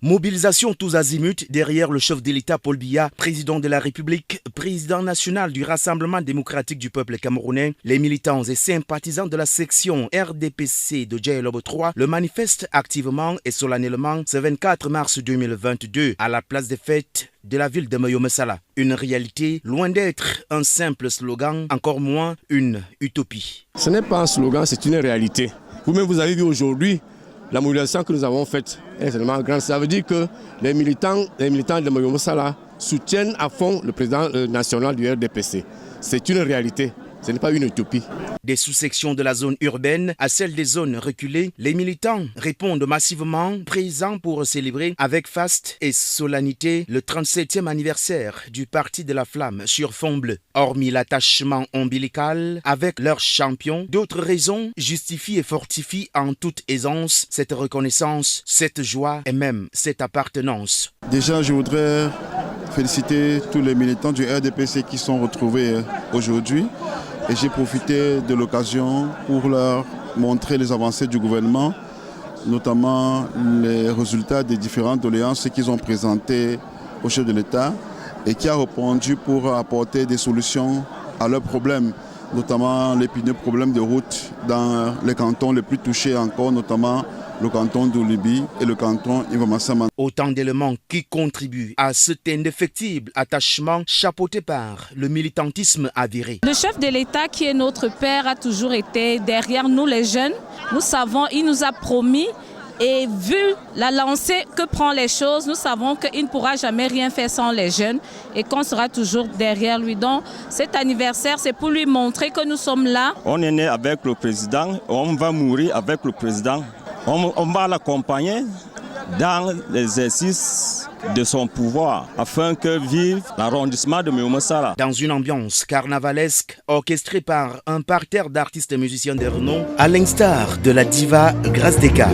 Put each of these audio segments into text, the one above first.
Mobilisation tous azimuts derrière le chef de l'État Paul Biya, président de la République, président national du Rassemblement démocratique du peuple camerounais. Les militants et sympathisants de la section RDPC de Djailobo 3 le manifestent activement et solennellement ce 24 mars 2022 à la place des fêtes de la ville de Moyo-Messala. Une réalité loin d'être un simple slogan, encore moins une utopie. Ce n'est pas un slogan, c'est une réalité. Vous-même, vous avez vu aujourd'hui la mobilisation que nous avons faite est tellement grande. Ça veut dire que les militants de Moyo-Messala soutiennent à fond le président national du RDPC. C'est une réalité. Ce n'est pas une utopie. Des sous-sections de la zone urbaine à celles des zones reculées, les militants répondent massivement, présents pour célébrer avec faste et solennité le 37e anniversaire du Parti de la Flamme sur fond bleu. Hormis l'attachement ombilical avec leur champion, d'autres raisons justifient et fortifient en toute aisance cette reconnaissance, cette joie et même cette appartenance. Déjà, je voudrais féliciter tous les militants du RDPC qui sont retrouvés aujourd'hui. Et j'ai profité de l'occasion pour leur montrer les avancées du gouvernement, notamment les résultats des différentes doléances qu'ils ont présentées au chef de l'État et qui a répondu pour apporter des solutions à leurs problèmes, notamment l'épineux problème de route dans les cantons les plus touchés encore, notamment le canton d'Oulibi et le canton Iwamassama. Autant d'éléments qui contribuent à cet indéfectible attachement chapeauté par le militantisme avéré. Le chef de l'État qui est notre père a toujours été derrière nous les jeunes. Nous savons, il nous a promis et vu la lancée que prend les choses, nous savons qu'il ne pourra jamais rien faire sans les jeunes et qu'on sera toujours derrière lui. Donc cet anniversaire, c'est pour lui montrer que nous sommes là. On est né avec le président, on va mourir avec le président. On va l'accompagner dans l'exercice de son pouvoir afin que vive l'arrondissement de Moyo-Messala. Dans une ambiance carnavalesque orchestrée par un parterre d'artistes et musiciens de renom, à l'instar de la diva Grace Deka.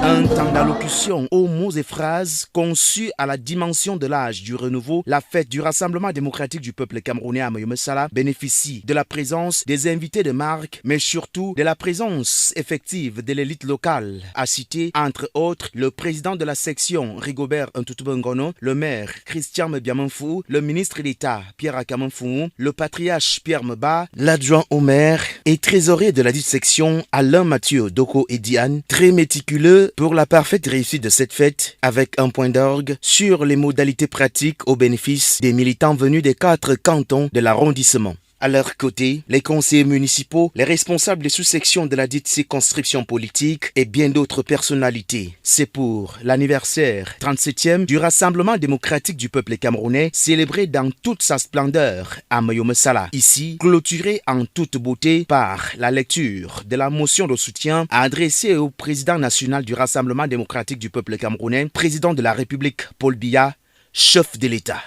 Un temps d'allocution aux mots et phrases conçus à la dimension de l'âge du renouveau, la fête du Rassemblement démocratique du peuple camerounais à Moyo-Messala bénéficie de la présence des invités de marque, mais surtout de la présence effective de l'élite locale, à citer entre autres le président de la section Rigobert Ntoutoubongono, le maire Christian Biamanfou, le ministre d'État Pierre Akamanfou, le patriarche Pierre Meba, l'adjoint au maire et trésorier de la dite section Alain Mathieu Doko et Diane, très méticuleux pour la parfaite réussite de cette fête, avec un point d'orgue sur les modalités pratiques au bénéfice des militants venus des 4 cantons de l'arrondissement. À leur côté, les conseillers municipaux, les responsables des sous-sections de la dite circonscription politique et bien d'autres personnalités. C'est pour l'anniversaire 37e du Rassemblement démocratique du peuple camerounais, célébré dans toute sa splendeur à Moyo-Messala. Ici, clôturé en toute beauté par la lecture de la motion de soutien adressée au président national du Rassemblement démocratique du peuple camerounais, président de la République Paul Biya, chef de l'État.